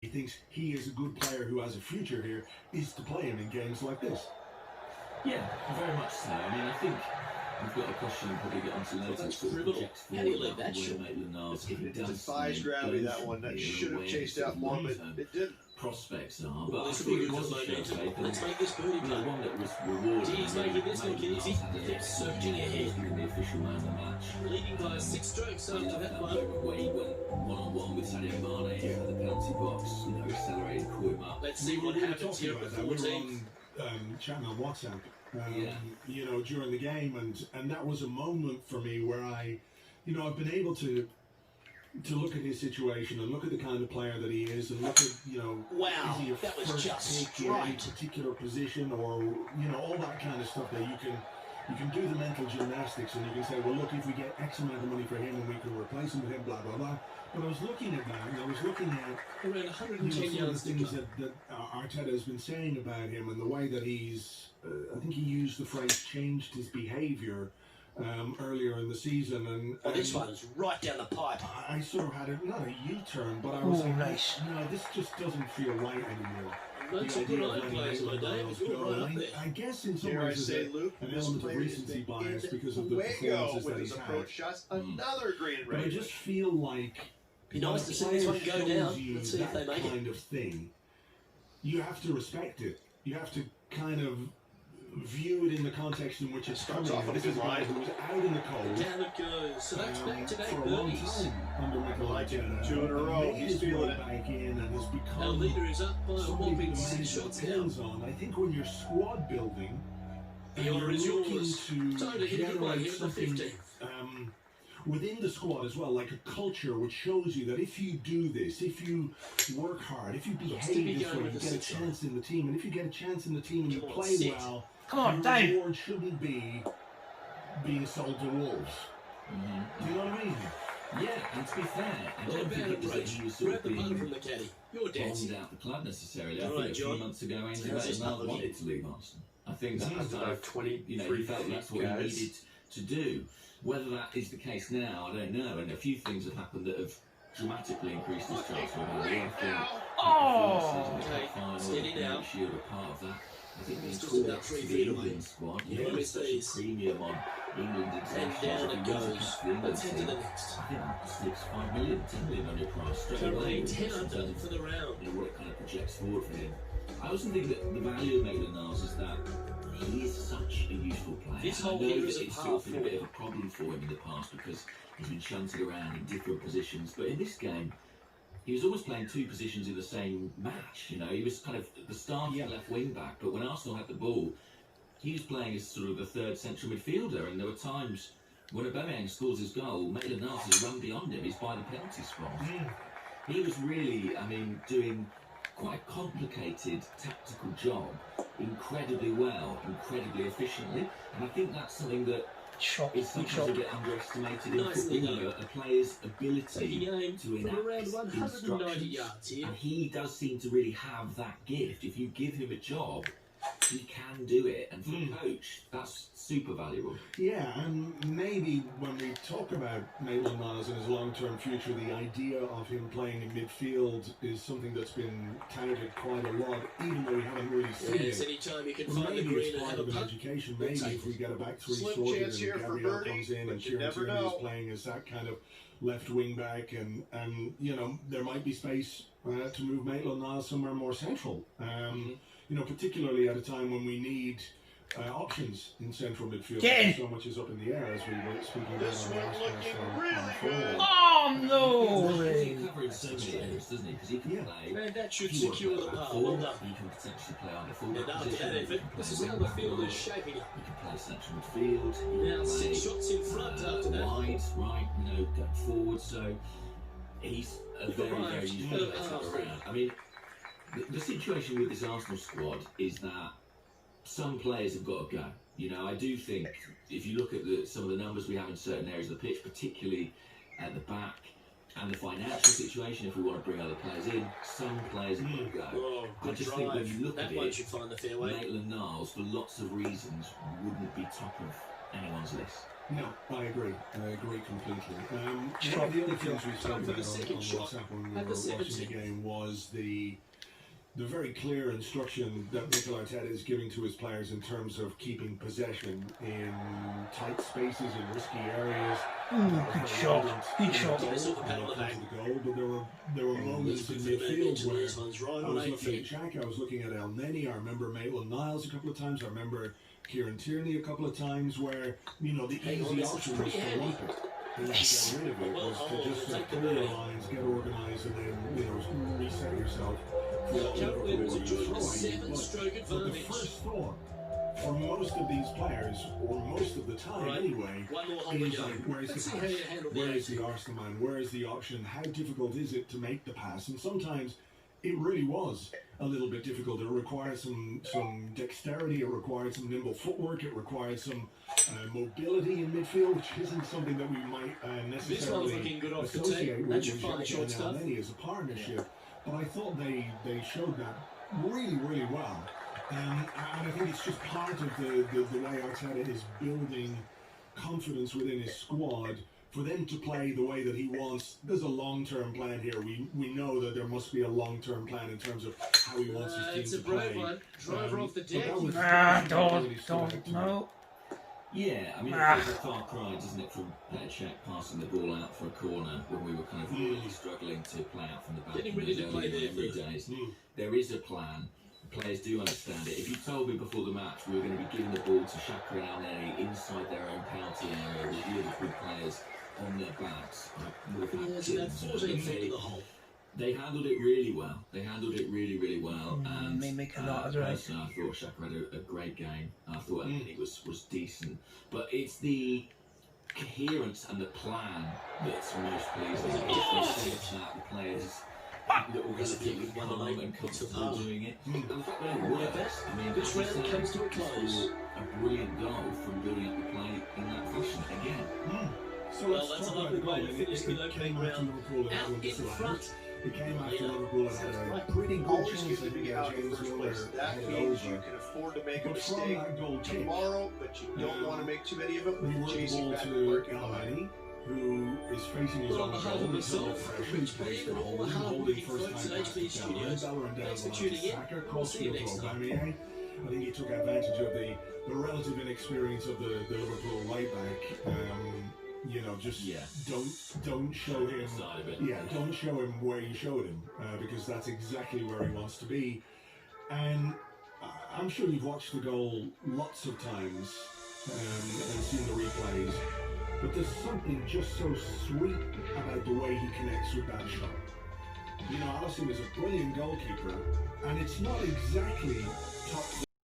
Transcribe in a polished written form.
he thinks he is a good player who has a future here is to play him in games like this. Yeah, very much so. I mean, I think we've got a question we'll probably get onto later. That's criminal. How do you let that shot? It defies gravity, that one. That should have chased out more, but it didn't. Prospects are, but Well, I this think will it be was a good show momentum. taken. Let's make this birdie play. One that was rewarded. He's making this look easy. Keeps surging ahead. The official man of the match. Leading by 6 strokes after that one. Where he went one-on-one with Sadio Mane at the penalty box, accelerated, caught him up. Let's see what happens here at the We were 14th. on chatting on WhatsApp, during the game, and that was a moment for me where I've been able to look at his situation and look at the kind of player that he is, and look at Wow, is he a that was first just pick in any right. particular position, or all that kind of stuff that you can do the mental gymnastics, and you can say, well, look, if we get X amount of money for him and we can replace him with him, blah blah blah. But I was looking at that, and I was looking at Around 110 some of the yards to things go. that Arteta has been saying about him, and the way that he's, I think he used the phrase, changed his behaviour earlier in the season. And This one's right down the pipe. I sort of had not a U-turn, but I was like, no, this just doesn't feel right anymore. Loads of good iron players in my day. You're right up there. I guess in some Dare I ways say, there's Luke, an this element of player has recency been bias in because of the fuego performances with that his he's approach had. shots. Another green But I red. just feel like Be nice to see when a this one player go shows down. you Let's see if that they make it. kind of thing, you have to respect it. You have to kind of view it in the context in which it's Starts coming. off on a This good is a guy line. who was out in the cold Down it goes. So that's back-to-back for a long birdies. time under Mikel like it. Arteta. 2 in a row. Made He's his feeling way it. back in and has Our become leader is up by a somebody whopping who 6 manages shots the down. pins on. I think when you're squad building, The and honour you're is looking yours. to Time to hit a good one generate here at the something 15th. within the squad as well, like a culture which shows you that if you do this, if you work hard, if you Looks to be behave this going way, with you the get a 6 chance in the team. And if you get a chance in the team and you Come on, play sit. well, Come on, your Dave. reward shouldn't be being sold to wolves. Do you know what I mean? Yeah, and to be fair, I Not a don't think bad it was that approach. he was sort Grab of the putter being from the caddy. You're bombed dancing. out the club necessarily. I All think right, a few John. months ago, Andy Tells us Maitland nothing. wanted to leave Arsenal. I think that He's was about kind of, 23 he felt that's what he guys. needed to do. Whether that is the case now, I don't know. And a few things have happened that have dramatically increased his transfer value. I think Oh! the Okay, cup final, steady the now. Shield are part of that. I think being It's just called about up 3 to feet the away. England squad, Yeah, with miss such a these. premium on England And internationals. down If it he wasn't goes. kept the England Let's head to team, the next. I think that slips 5 million, 10 million on your price straight Currently away. 10 in under terms for of, the round. what it kind of projects forward for him. I also think that the value of Maitland-Niles is that he is such a useful player. This I whole know year that is a it's par sort of been a 4. bit of a problem for him in the past because he's been shunted around in different positions, but in this game, he was always playing 2 positions in the same match. He was kind of the starting left wing back, but when Arsenal had the ball, he was playing as sort of the third central midfielder, and there were times when Aubameyang scores his goal, Maitland-Niles has run beyond him. He's by the penalty spot. He was really, doing quite a complicated tactical job, incredibly well, incredibly efficiently, and I think that's something that Shot, is good sometimes shot. a bit underestimated in Nicely football. done. A player's Taking ability aim to from around enact 190 instructions, yards here. and he does seem to really have that gift. If you give him a job, he can do it, and for a coach, that's super valuable. Yeah, and maybe when we talk about Maitland-Niles and his long-term future, the idea of him playing in midfield is something that's been touted quite a lot, even though we haven't really seen Yes, it. any time you can Well, find the maybe green it's and part have a of an putt. education. We'll Maybe take if we get a back three Slim sorted chance here and for Gabriel birdie, comes in but and you Kieran never Tierney is know. playing as that kind of left wing back, and there might be space to move Maitland-Niles somewhere more central. Particularly at a time when we need options in central midfield. Get in. So much is up in the air, as we were speaking This about one last looking on really Friday. good. Oh no! He's covering so many areas, doesn't he? Because he can play. And that should He wants to secure play the back par. four, Well done. he can potentially play on the full And after position. that He effort, can this is play how the back field row, is shaping up. He can play central midfield. He Now can play 6 shots in front after that. wide, right, going forward. So he's a very, very useful player. The situation with this Arsenal squad is that some players have got to go. I do think if you look at some of the numbers we have in certain areas of the pitch, particularly at the back, and the financial situation, if we want to bring other players in, some players have got to go. Oh, I good just think when drive. you look That at one it, should find the fairway. Maitland-Niles, for lots of reasons, wouldn't be top of anyone's list. No, I agree. I agree completely. One Sure. of the other things we spoke Time for about the second on shot WhatsApp when we at were the watching the 70. game was the very clear instruction that Mikel Arteta is giving to his players in terms of keeping possession in tight spaces, in risky areas. Good shot. Good shot. Yes, up the pedal at the back. Goal, but there were moments in midfield where I was looking at Jack, I was looking at El Neni, I remember Maitland-Niles a couple of times, I remember Kieran Tierney a couple of times where, you know, the easy option was to lump it. And Yes. get rid of it was to just pull your lines, get organised, and then, you know, reset yourself for what Jack Williams Liverpool were enjoying a throwing. 7-stroke But the advantage. first thought for most of these players, or most of the time Right. anyway, One more hole to is go. like, where's Let's the see how pass? you handle the Where is action. the Arsenal man? Where is the option? How difficult is it to make the pass? And sometimes it really was a little bit difficult. It required some dexterity, it required some nimble footwork, it required some mobility in midfield, which isn't something that we might This one's looking necessarily good off the associate tape. with That's your final Xhaka short and stuff. Elneny as a partnership. But I thought they showed that really, really well. And I think it's just part of the way Arteta is building confidence within his squad for them to play the way that he wants. There's a long-term plan here. We know that there must be a long-term plan in terms of how he wants his team It's a to brave play. one. Driver off the but deck. that was- Don't, no. Yeah, I mean, Ah. it's a far cry, doesn't it, from Czech passing the ball out for a corner when we were kind of really struggling to play out from the back. Didn't in really those play early there Emery for- days. Mm. There is a plan. The players do understand it. If you told me before the match we were going to be giving the ball to Xhaka and Elneny inside their own penalty area with Liverpool players on their backs, I would have had Yeah, so that chills. 14 feet to the hole. They handled it really well. They handled it really, really well. And May make a lot of right. personally, I thought Xhaka had a great game. I thought Anthony was decent. But it's the coherence and the plan that's most pleasing. It's that the players that were relatively calm and comfortable doing it. And the fact that it worked. I mean, This as you round said, comes to a close. a brilliant goal from building up the play in that fashion again. So Well, let's that's talk a about lovely the goal. way to And finish the it opening came after round. Liverpool had Out won in this round. front. It came after Yeah. Liverpool had had a pretty good Always chance give to the big get out in the James first Miller place. That headed means you over. can afford to make a But from mistake that goal kick, tomorrow, but you don't want to make too many of them. we worked the Chasing ball back and to working behind. Elneny, who is facing his Well, own on behalf goal. of He's under myself, pressure. Rich He's faced Payne, and all the holding hard-working first folks time at pass HB to Studios. Bellerin down Thanks the for line to tuning in. Saka, We'll cross see you field to next time. Aubameyang. I think he took advantage of the relative inexperience of the Liverpool right back. You know, just Yeah. don't show him. Side of it. Yeah, don't show him where you showed him, because that's exactly where he wants to be. And I'm sure you've watched the goal lots of times and seen the replays, but there's something just so sweet about the way he connects with that shot. You know, Alisson is a brilliant goalkeeper, and it's not exactly top